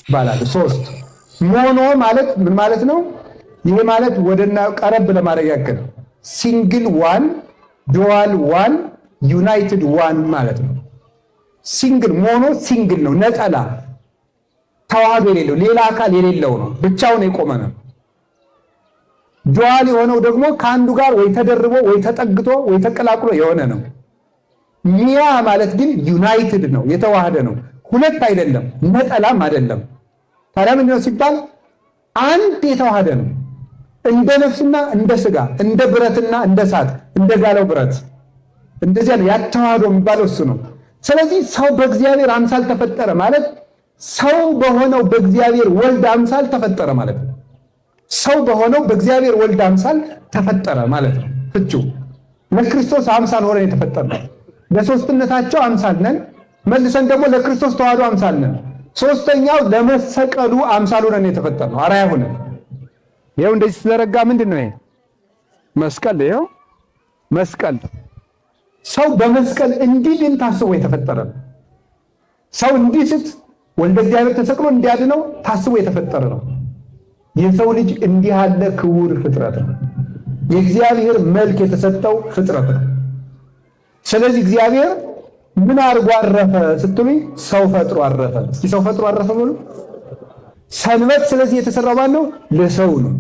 ይባላል። ሶስት ሞኖ ማለት ምን ማለት ነው? ይሄ ማለት ወደና ቀረብ ለማድረግ ያክል ሲንግል ዋን፣ ዱዋል ዋን፣ ዩናይትድ ዋን ማለት ነው። ሲንግል ሞኖ ሲንግል ነው፣ ነጠላ ተዋህዶ የሌለው ሌላ አካል የሌለው ነው፣ ብቻውን የቆመ ነው። ዱዋል የሆነው ደግሞ ከአንዱ ጋር ወይ ተደርቦ ወይ ተጠግቶ ወይ ተቀላቅሎ የሆነ ነው። ሚያ ማለት ግን ዩናይትድ ነው፣ የተዋሃደ ነው። ሁለት አይደለም፣ ነጠላም አይደለም። ታዲያ ምንድን ነው ሲባል አንድ የተዋሃደ ነው። እንደ ነፍስና እንደ ስጋ፣ እንደ ብረትና እንደ እሳት፣ እንደ ጋለው ብረት እንደዚያ ነው ያተዋህዶ የሚባለው እሱ ነው። ስለዚህ ሰው በእግዚአብሔር አምሳል ተፈጠረ ማለት ሰው በሆነው በእግዚአብሔር ወልድ አምሳል ተፈጠረ ማለት ነው። ሰው በሆነው በእግዚአብሔር ወልድ አምሳል ተፈጠረ ማለት ነው። ፍቹ ለክርስቶስ አምሳል ሆነን የተፈጠርነው ለሶስትነታቸው አምሳል ነን። መልሰን ደግሞ ለክርስቶስ ተዋህዶ አምሳል ነን። ሶስተኛው ለመሰቀሉ አምሳል ሆነን የተፈጠርነው አርአያ ሆነን። ይኸው እንደዚህ ስለረጋ ምንድን ነው ይሄ መስቀል? ይኸው መስቀል ሰው በመስቀል እንዲድን ታስቦ የተፈጠረ ነው። ሰው እንዲስት ወልደ እግዚአብሔር ተሰቅሎ እንዲያድነው ታስቦ የተፈጠረ ነው። የሰው ልጅ እንዲህ ያለ ክቡር ፍጥረት ነው። የእግዚአብሔር መልክ የተሰጠው ፍጥረት ነው። ስለዚህ እግዚአብሔር ምን አድርጎ አረፈ ስትሉኝ፣ ሰው ፈጥሮ አረፈ። እስኪ ሰው ፈጥሮ አረፈ በሉ። ሰንበት ስለዚህ የተሰራው ማን ነው? ለሰው ነው።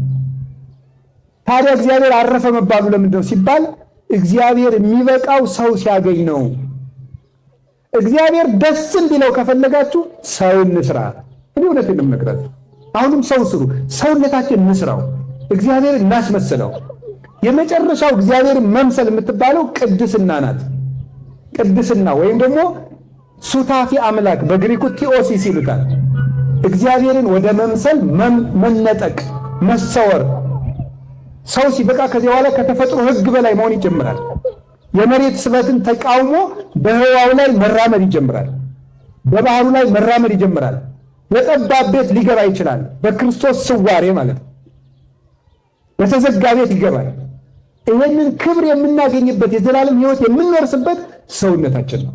ታዲያ እግዚአብሔር አረፈ መባሉ ለምንድን ነው ሲባል እግዚአብሔር የሚበቃው ሰው ሲያገኝ ነው። እግዚአብሔር ደስ እንዲለው ከፈለጋችሁ ሰው እንስራ። እኔ እውነቴን ነው የምነግራችሁ። አሁንም ሰው ስሩ፣ ሰውነታችን እንስራው፣ እግዚአብሔር እናስመስለው። የመጨረሻው እግዚአብሔርን መምሰል የምትባለው ቅድስና ናት። ቅድስና ወይም ደግሞ ሱታፊ አምላክ በግሪኩ ቲኦሲስ ይሉታል። እግዚአብሔርን ወደ መምሰል መነጠቅ፣ መሰወር። ሰው ሲበቃ ከዚህ በኋላ ከተፈጥሮ ሕግ በላይ መሆን ይጀምራል። የመሬት ስበትን ተቃውሞ በህዋው ላይ መራመድ ይጀምራል። በባህሩ ላይ መራመድ ይጀምራል። የጠባብ ቤት ሊገባ ይችላል። በክርስቶስ ስዋሬ ማለት ነው። በተዘጋ ቤት ይገባል። ይህንን ክብር የምናገኝበት የዘላለም ሕይወት የምንወርስበት ሰውነታችን ነው።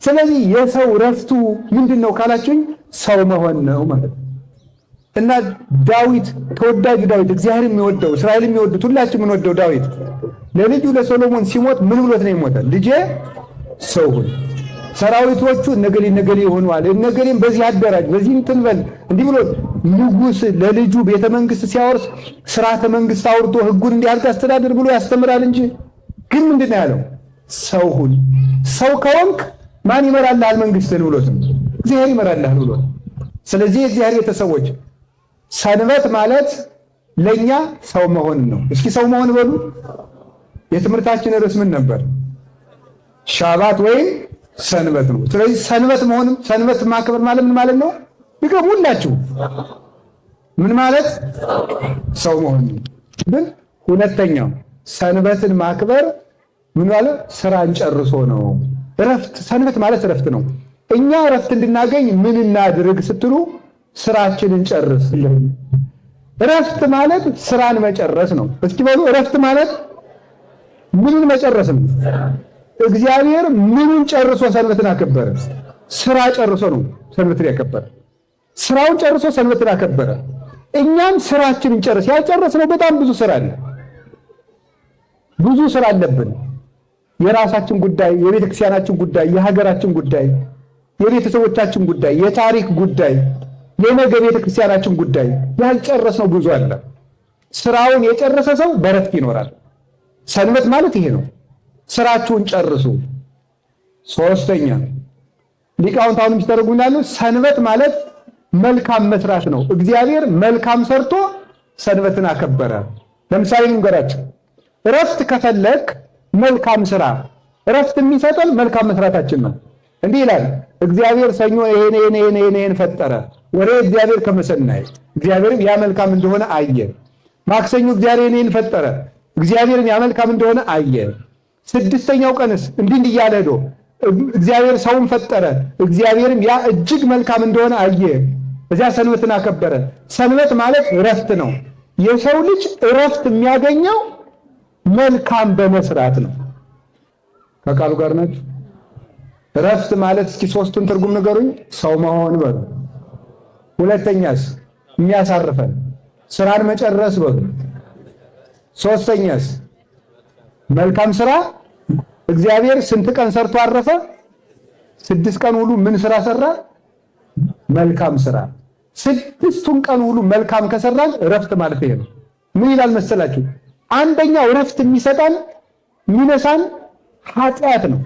ስለዚህ የሰው ረፍቱ ምንድን ነው ካላችሁኝ፣ ሰው መሆን ነው ማለት ነው። እና ዳዊት ተወዳጁ ዳዊት እግዚአብሔር የሚወደው እስራኤል የሚወዱት ሁላችን የምንወደው ዳዊት ለልጁ ለሶሎሞን ሲሞት ምን ብሎት ነው የሞተ? ልጄ ሰው ሁን፣ ሰራዊቶቹ እነገሌ እነገሌ ሆነዋል፣ እነገሌም በዚህ አደራጅ፣ በዚህ እንትን በል እንዲህ ብሎ ንጉሥ ለልጁ ቤተ መንግስት ሲያወርስ ስርዓተ መንግስት አውርቶ ህጉን እንዲህ አድርግ አስተዳድር ብሎ ያስተምራል እንጂ ግን ምንድን ነው ያለው? ሰው ሁን። ሰው ከሆንክ ማን ይመራልሃል መንግስትን ብሎት ነው? እግዚአብሔር ይመራልሃል ብሎት። ስለዚህ የእግዚአብሔር ቤተሰቦች ሰንበት ማለት ለኛ ሰው መሆን ነው። እስኪ ሰው መሆን በሉ። የትምህርታችን ርዕስ ምን ነበር? ሻባት ወይም ሰንበት ነው። ስለዚህ ሰንበት መሆንም ሰንበት ማክበር ማለት ምን ማለት ነው? ይገቡላችሁ። ምን ማለት ሰው መሆን ነው። ግን ሁለተኛው ሰንበትን ማክበር ምን ማለት ስራን ጨርሶ ነው። እረፍት፣ ሰንበት ማለት እረፍት ነው። እኛ እረፍት እንድናገኝ ምን እናድርግ ስትሉ ስራችንን ጨርስ። እረፍት ማለት ስራን መጨረስ ነው። እስኪ በሉ እረፍት ማለት ምንን መጨረስ ነው? እግዚአብሔር ምንን ጨርሶ ሰንበትን አከበረ? ስራ ጨርሶ ነው ሰንበትን ያከበረ። ስራውን ጨርሶ ሰንበትን አከበረ። እኛም ስራችንን ጨርስ። ያልጨረስነው በጣም ብዙ ስራ አለ። ብዙ ስራ አለብን። የራሳችን ጉዳይ፣ የቤተ ክርስቲያናችን ጉዳይ፣ የሀገራችን ጉዳይ፣ የቤተሰቦቻችን ጉዳይ፣ የታሪክ ጉዳይ፣ የነገ ቤተ ክርስቲያናችን ጉዳይ ያልጨረስነው ብዙ አለ። ስራውን የጨረሰ ሰው በረፍት ይኖራል። ሰንበት ማለት ይሄ ነው። ስራችሁን ጨርሱ። ሶስተኛ ሊቃውንት አሁን የሚተረጉማሉ ሰንበት ማለት መልካም መስራት ነው። እግዚአብሔር መልካም ሰርቶ ሰንበትን አከበረ። ለምሳሌ እንገራችሁ፣ እረፍት ከፈለክ መልካም ስራ። እረፍት የሚሰጠን መልካም መስራታችን ነው። እንዲህ ይላል እግዚአብሔር ሰኞ ይሄን ፈጠረ ወሬ እግዚአብሔር ከመሰናይ እግዚአብሔርም ያ መልካም እንደሆነ አየ። ማክሰኞ እግዚአብሔር ይሄን ፈጠረ እግዚአብሔርም ያ መልካም እንደሆነ አየ። ስድስተኛው ቀንስ እንዲህ እያለ ሄዶ እግዚአብሔር ሰውን ፈጠረ እግዚአብሔርም ያ እጅግ መልካም እንደሆነ አየ። በዚያ ሰንበትን አከበረ። ሰንበት ማለት እረፍት ነው። የሰው ልጅ እረፍት የሚያገኘው መልካም በመስራት ነው። ከቃሉ ጋር ናችሁ? እረፍት ማለት እስኪ ሶስቱን ትርጉም ንገሩኝ። ሰው መሆን በሉ። ሁለተኛስ የሚያሳርፈን ስራን መጨረስ በሉ። ሶስተኛስ መልካም ስራ። እግዚአብሔር ስንት ቀን ሰርቶ አረፈ? 6 ቀን ሁሉ ምን ስራ ሰራ? መልካም ስራ። 6ቱን ቀን ሁሉ መልካም ከሰራን እረፍት ማለት ይሄ ነው። ምን ይላል መሰላችሁ? አንደኛው እረፍት የሚነሳን ኃጢአት ነው።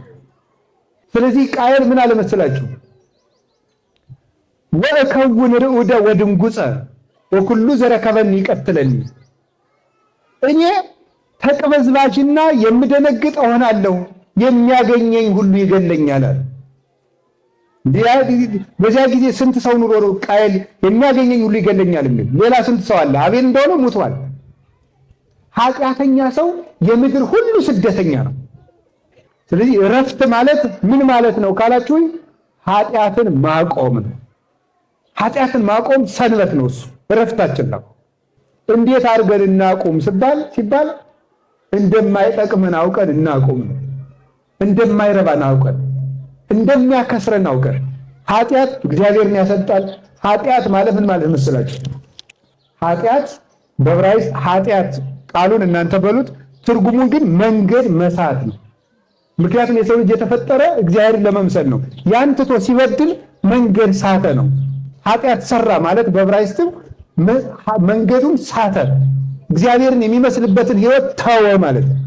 ስለዚህ ቃየል ምን አለ መሰላችሁ? ወእከውን ርዑደ ወድንጉፀ ወኩሉ ዘረከበኒ ይቀትለኒ፣ እኔ ተቅበዝባዥና የምደነግጥ እሆናለሁ፣ የሚያገኘኝ ሁሉ ይገለኛል አለ። በዚያ ጊዜ ስንት ሰው ኑሮ ነው ቃየል የሚያገኘኝ ሁሉ ይገለኛል የሚል? ሌላ ስንት ሰው አለ? አቤል እንደሆነ ሙቷል። ኃጢአተኛ ሰው የምድር ሁሉ ስደተኛ ነው። ስለዚህ እረፍት ማለት ምን ማለት ነው ካላችሁ ኃጢአትን ማቆም ነው። ኃጢአትን ማቆም ሰንበት ነው። እሱ እረፍታችን ነው። እንዴት አድርገን እናቁም ሲባል እንደማይጠቅመን አውቀን እናቁም ነው። እንደማይረባን አውቀን እንደሚያከስረን አውቀን። ኃጢአት እግዚአብሔርን ያሰጣል። ኃጢአት ማለት ምን ማለት መስላችሁ? ኃጢአት በዕብራይስጥ ኃጢአት ቃሉን እናንተ በሉት፣ ትርጉሙን ግን መንገድ መሳት ነው። ምክንያቱም የሰው ልጅ የተፈጠረ እግዚአብሔርን ለመምሰል ነው። ያን ትቶ ሲበድል መንገድ ሳተ ነው። ኃጢአት ሰራ ማለት በዕብራይስጥ መንገዱን ሳተ፣ እግዚአብሔርን የሚመስልበትን ሕይወት ተወ ማለት ነው።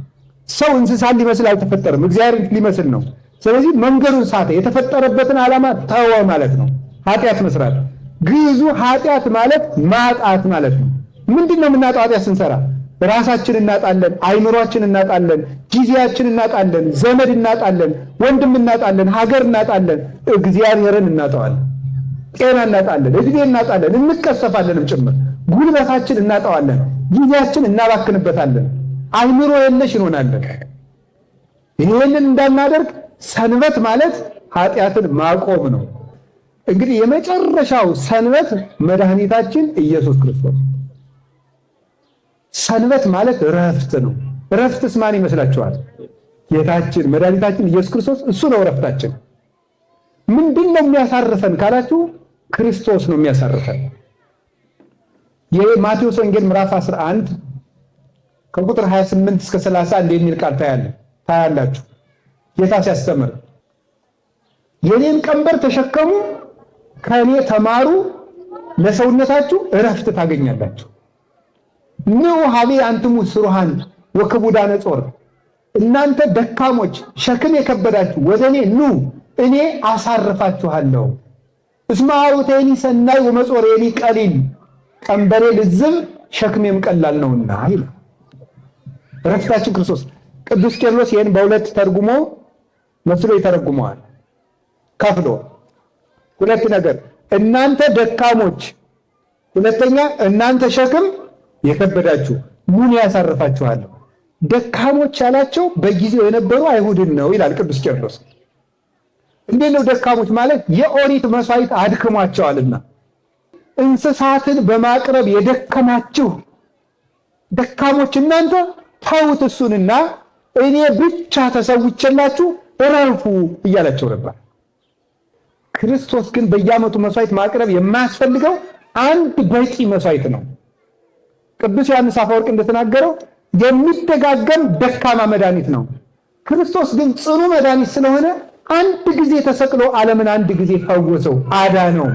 ሰው እንስሳን ሊመስል አልተፈጠረም፣ እግዚአብሔርን ሊመስል ነው። ስለዚህ መንገዱን ሳተ፣ የተፈጠረበትን ዓላማ ተወ ማለት ነው ኃጢአት መስራት። ግዕዙ ኃጢአት ማለት ማጣት ማለት ነው። ምንድን ነው የምናጣው ኃጢአት ስንሰራ? ራሳችን እናጣለን፣ አይምሯችን እናጣለን፣ ጊዜያችን እናጣለን፣ ዘመድ እናጣለን፣ ወንድም እናጣለን፣ ሀገር እናጣለን፣ እግዚአብሔርን እናጣዋለን፣ ጤና እናጣለን፣ እድሜ እናጣለን፣ እንቀሰፋለንም ጭምር፣ ጉልበታችን እናጣዋለን፣ ጊዜያችን እናባክንበታለን፣ አይምሮ የለሽ እንሆናለን። ይህንን እንዳናደርግ ሰንበት ማለት ኃጢአትን ማቆም ነው። እንግዲህ የመጨረሻው ሰንበት መድኃኒታችን ኢየሱስ ክርስቶስ። ሰንበት ማለት እረፍት ነው። እረፍትስ ማን ይመስላችኋል? ጌታችን መድኃኒታችን ኢየሱስ ክርስቶስ። እሱ ነው እረፍታችን። ምንድን ነው የሚያሳርፈን ካላችሁ ክርስቶስ ነው የሚያሳርፈን። የማቴዎስ ወንጌል ምዕራፍ 11 ከቁጥር 28 እስከ 30 እንዲህ የሚል ቃል ታያላችሁ። ጌታ ሲያስተምር የኔን ቀንበር ተሸከሙ፣ ከእኔ ተማሩ፣ ለሰውነታችሁ እረፍት ታገኛላችሁ። ንዑ ሀቤ አንትሙ ስሩሃን ወክቡዳነ ጾር፣ እናንተ ደካሞች ሸክም የከበዳችሁ ወደ እኔ ኑ፣ እኔ አሳርፋችኋለሁ። እስመ ዐሩቴኒ ሰናይ ወመጾሬኒ ቀሊል፣ ቀንበሬ ልዝብ ሸክሜም ቀላል ነውና ይላል። እረፍታችን ክርስቶስ። ቅዱስ ቄርሎስ ይህን በሁለት ተርጉሞ መስሎ ይተረጉመዋል ከፍሎ። ሁለት ነገር፣ እናንተ ደካሞች፣ ሁለተኛ እናንተ ሸክም የከበዳችሁ ምን ያሳርፋችኋለሁ። ደካሞች ያላቸው በጊዜው የነበሩ አይሁድን ነው ይላል ቅዱስ ቄርሎስ። እንዴት ነው ደካሞች ማለት? የኦሪት መስዋዕት አድክሟቸዋልና እንስሳትን በማቅረብ የደከማችሁ ደካሞች እናንተ ተውት እሱንና እኔ ብቻ ተሰውቼላችሁ እረፉ እያላቸው ነበር። ክርስቶስ ግን በየዓመቱ መስዋዕት ማቅረብ የማያስፈልገው አንድ በቂ መስዋዕት ነው። ቅዱስ ዮሐንስ አፈወርቅ እንደተናገረው የሚደጋገም ደካማ መድኃኒት ነው። ክርስቶስ ግን ጽኑ መድኃኒት ስለሆነ አንድ ጊዜ ተሰቅሎ ዓለምን አንድ ጊዜ ፈወሰው፣ አዳነው።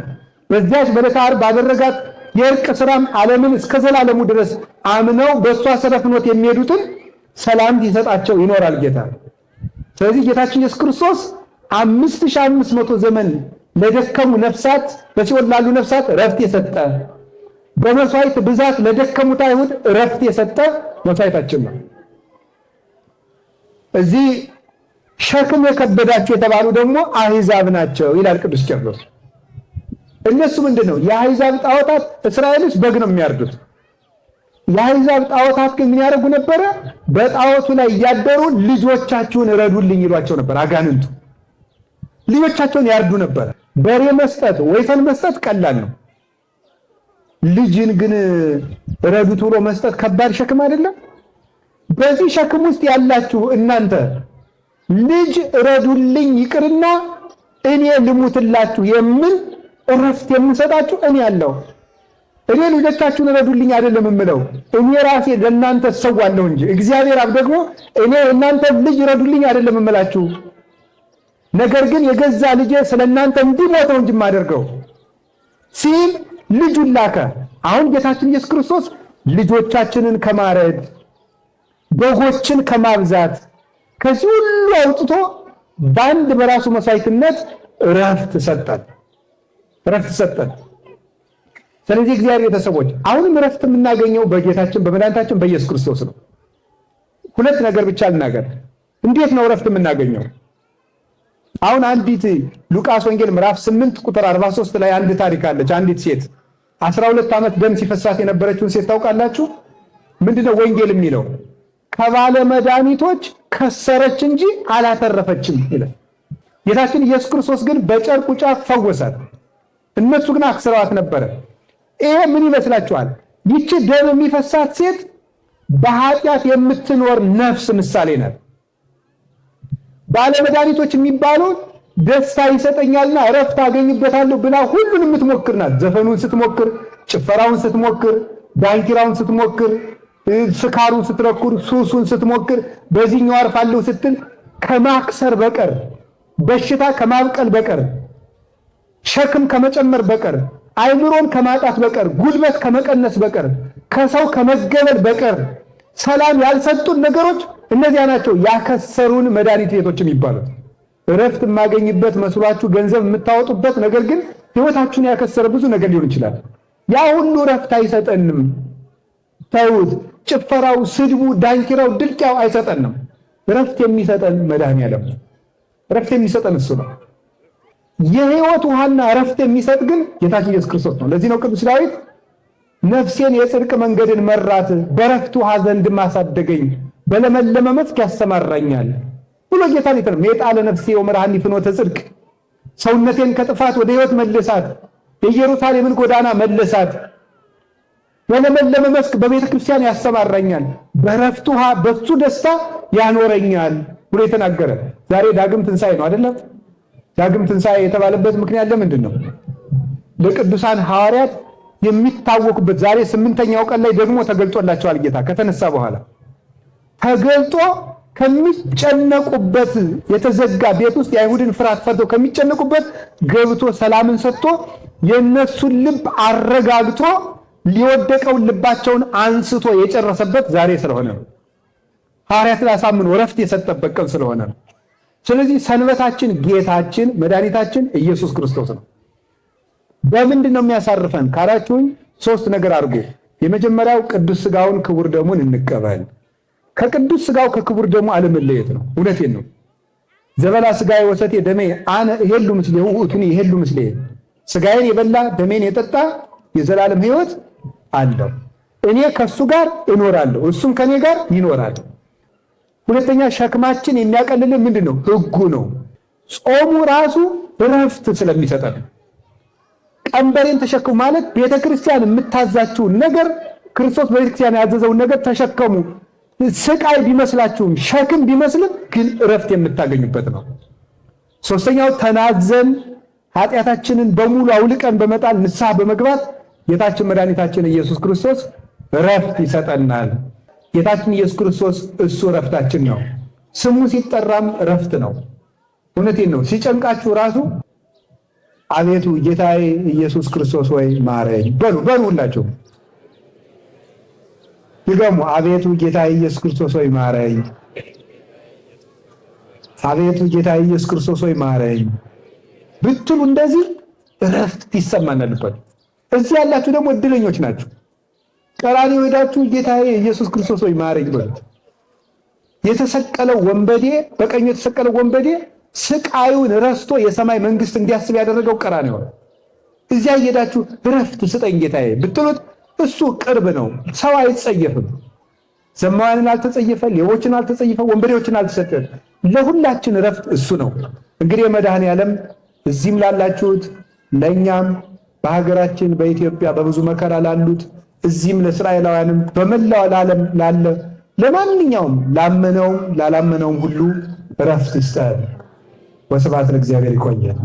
በዚያች በዕለተ ዓርብ ባደረጋት የእርቅ ስራም ዓለምን እስከ ዘላለሙ ድረስ አምነው በእሷ ሰረፍኖት የሚሄዱትን ሰላም ሲሰጣቸው ይኖራል ጌታ። ስለዚህ ጌታችን ኢየሱስ ክርስቶስ 5500 ዘመን ለደከሙ ነፍሳት፣ በሲኦል ላሉ ነፍሳት ረፍት የሰጠ፣ በመስዋዕት ብዛት ለደከሙት አይሁድ ረፍት የሰጠ መስዋዕታችን ነው። እዚህ ሸክም የከበዳቸው የተባሉ ደግሞ አሕዛብ ናቸው ይላል ቅዱስ ቄርሎስ። እነሱ ምንድን ነው? የአሕዛብ ጣዖታት እስራኤልስ በግ ነው የሚያርዱት። የአሕዛብ ጣዖታት ግን ምን ያደርጉ ነበረ? በጣዖቱ ላይ እያደሩ ልጆቻችሁን እረዱልኝ ይሏቸው ነበር። አጋንንቱ ልጆቻቸውን ያርዱ ነበር። በሬ መስጠት፣ ወይፈን መስጠት ቀላል ነው። ልጅን ግን እረዱት ብሎ መስጠት ከባድ ሸክም አይደለም? በዚህ ሸክም ውስጥ ያላችሁ እናንተ ልጅ እረዱልኝ ይቅርና እኔ ልሙትላችሁ የምን እረፍት የምሰጣችሁ እኔ ያለው እኔ ልጆቻችሁን ረዱልኝ አይደለም የምለው እኔ ራሴ ለእናንተ እሰዋለሁ እንጂ እግዚአብሔር አብ ደግሞ እኔ እናንተ ልጅ ረዱልኝ አይደለም የምላችሁ ነገር ግን የገዛ ልጄ ስለእናንተ እንዲሞት ነው እንጂ የማደርገው ሲል ልጁን ላከ። አሁን ጌታችን ኢየሱስ ክርስቶስ ልጆቻችንን ከማረድ በጎችን ከማብዛት ከዚህ ሁሉ አውጥቶ በአንድ በራሱ መስዋዕትነት እረፍት ሰጠን። ስለዚህ እግዚአብሔር ቤተሰቦች አሁንም እረፍት የምናገኘው በጌታችን በመድኃኒታችን በኢየሱስ ክርስቶስ ነው። ሁለት ነገር ብቻ ልናገር። እንዴት ነው እረፍት የምናገኘው? አሁን አንዲት ሉቃስ ወንጌል ምዕራፍ 8 ቁጥር 43 ላይ አንድ ታሪክ አለች። አንዲት ሴት 12 ዓመት ደም ሲፈሳት የነበረችውን ሴት ታውቃላችሁ? ምንድነው ወንጌል የሚለው? ከባለ መድኃኒቶች ከሰረች እንጂ አላተረፈችም ይላል። ጌታችን ኢየሱስ ክርስቶስ ግን በጨርቁ ጫፍ ፈወሳት። እነሱ ግን አክስረዋት ነበረ። ይሄ ምን ይመስላችኋል? ይቺ ደም የሚፈሳት ሴት በኃጢአት የምትኖር ነፍስ ምሳሌ ናት። ባለመድኃኒቶች የሚባሉት ደስታ ይሰጠኛልና እረፍት አገኝበታለሁ ብላ ሁሉንም የምትሞክር ናት። ዘፈኑን ስትሞክር፣ ጭፈራውን ስትሞክር፣ ዳንኪራውን ስትሞክር፣ ስካሩን ስትረኩር፣ ሱሱን ስትሞክር፣ በዚህኛው አርፋለሁ ስትል ከማክሰር በቀር በሽታ ከማብቀል በቀር ሸክም ከመጨመር በቀር አይምሮን ከማጣት በቀር ጉልበት ከመቀነስ በቀር ከሰው ከመገበል በቀር ሰላም ያልሰጡን ነገሮች እነዚያ ናቸው ያከሰሩን መድኃኒት ቤቶች የሚባሉት። እረፍት የማገኝበት መስሏችሁ ገንዘብ የምታወጡበት ነገር ግን ሕይወታችሁን ያከሰረ ብዙ ነገር ሊሆን ይችላል። ያ ሁሉ እረፍት አይሰጠንም። ተውት። ጭፈራው፣ ስድቡ፣ ዳንኪራው፣ ድልቂያው አይሰጠንም። እረፍት የሚሰጠን መድኃኒዓለም ነው። እረፍት የሚሰጠን እሱ ነው። የሕይወት ውሃና እረፍት የሚሰጥ ግን ጌታችን ኢየሱስ ክርስቶስ ነው። ለዚህ ነው ቅዱስ ዳዊት ነፍሴን የጽድቅ መንገድን መራት፣ በእረፍት ውሃ ዘንድ ማሳደገኝ፣ በለመለመ መስክ ያሰማራኛል ብሎ ጌታን ይተር ሜጣለ ነፍሴ ወመርሃኒ ፍኖተ ጽድቅ፣ ሰውነቴን ከጥፋት ወደ ሕይወት መልሳት፣ የኢየሩሳሌምን ጎዳና መልሳት፣ በለመለመ መስክ በቤተ ክርስቲያን ያሰማራኛል፣ በእረፍት ውሃ በሱ ደስታ ያኖረኛል ብሎ የተናገረ። ዛሬ ዳግም ትንሣኤ ነው አይደለም? ዳግም ትንሣኤ የተባለበት ምክንያት ለምንድን ነው? ለቅዱሳን ሐዋርያት የሚታወቁበት ዛሬ 8ኛው ቀን ላይ ደግሞ ተገልጦላቸዋል። ጌታ ከተነሳ በኋላ ተገልጦ ከሚጨነቁበት የተዘጋ ቤት ውስጥ የአይሁድን ፍርሃት ፈርተው ከሚጨነቁበት ገብቶ ሰላምን ሰጥቶ የእነሱን ልብ አረጋግቶ ሊወደቀውን ልባቸውን አንስቶ የጨረሰበት ዛሬ ስለሆነ ነው። ሐዋርያትን አሳምኖ እረፍት የሰጠበት ቀን ስለሆነ ነው። ስለዚህ ሰንበታችን ጌታችን መድኃኒታችን ኢየሱስ ክርስቶስ ነው። በምንድን ነው የሚያሳርፈን ካላችሁኝ፣ 3 ነገር አድርጎ። የመጀመሪያው ቅዱስ ሥጋውን ክቡር ደሙን እንቀበል። ከቅዱስ ሥጋው ከክቡር ደሙ አለመለየት ነው። እውነቴን ነው። ዘበላ ሥጋዬ ወሰቴ ደሜ አነ እሄሉ ምስሌሁ ውእቱኒ ይሄሉ ምስሌ። ሥጋዬን የበላ ደሜን የጠጣ የዘላለም ሕይወት አለው። እኔ ከሱ ጋር እኖራለሁ፣ እሱም ከኔ ጋር ይኖራል። ሁለተኛ ሸክማችን የሚያቀልልን ምንድን ነው? ሕጉ ነው። ጾሙ ራሱ እረፍት ስለሚሰጠን ቀንበሬን ተሸክሙ ማለት ቤተክርስቲያን የምታዛችውን ነገር ክርስቶስ በቤተክርስቲያን ያዘዘውን ነገር ተሸከሙ። ስቃይ ቢመስላችሁም ሸክም ቢመስልም ግን እረፍት የምታገኙበት ነው። ሶስተኛው ተናዘን ኃጢአታችንን በሙሉ አውልቀን በመጣል ንስሐ በመግባት ጌታችን መድኃኒታችን ኢየሱስ ክርስቶስ እረፍት ይሰጠናል። ጌታችን ኢየሱስ ክርስቶስ እሱ እረፍታችን ነው። ስሙ ሲጠራም እረፍት ነው። እውነቴን ነው። ሲጨንቃችሁ ራሱ አቤቱ ጌታዬ ኢየሱስ ክርስቶስ ወይ ማረኝ በሉ ሁላችሁ ይገሙ። አቤቱ ጌታዬ ኢየሱስ ክርስቶስ ወይ ማረኝ፣ አቤቱ ጌታዬ ኢየሱስ ክርስቶስ ወይ ማረኝ ብትሉ እንደዚህ እረፍት ይሰማናል። እዚህ ያላችሁ ደግሞ እድለኞች ናችሁ። ቀራንዮ ሄዳችሁ ጌታዬ ኢየሱስ ክርስቶስ ወይ ማረኝ በሉ። የተሰቀለው ወንበዴ በቀኝ የተሰቀለው ወንበዴ ስቃዩን ረስቶ የሰማይ መንግስት እንዲያስብ ያደረገው ቀራንዮ ነው። እዚያ ሄዳችሁ እረፍት ስጠኝ ጌታዬ ብትሉት እሱ ቅርብ ነው። ሰው አይጸየፍም። ዘማዋንን አልተጸየፈ፣ ሌቦችን አልተጸየፈ፣ ወንበዴዎችን አልተሰጠ። ለሁላችን እረፍት እሱ ነው። እንግዲህ መድኃኔዓለም እዚህም ላላችሁት ለእኛም በሀገራችን በኢትዮጵያ በብዙ መከራ ላሉት እዚህም ለእስራኤላውያንም በመላው ዓለም ላለ ለማንኛውም ላመነውም ላላመነውም ሁሉ እረፍት ይስጠን። ወስብሐት ለእግዚአብሔር። ይቆየን።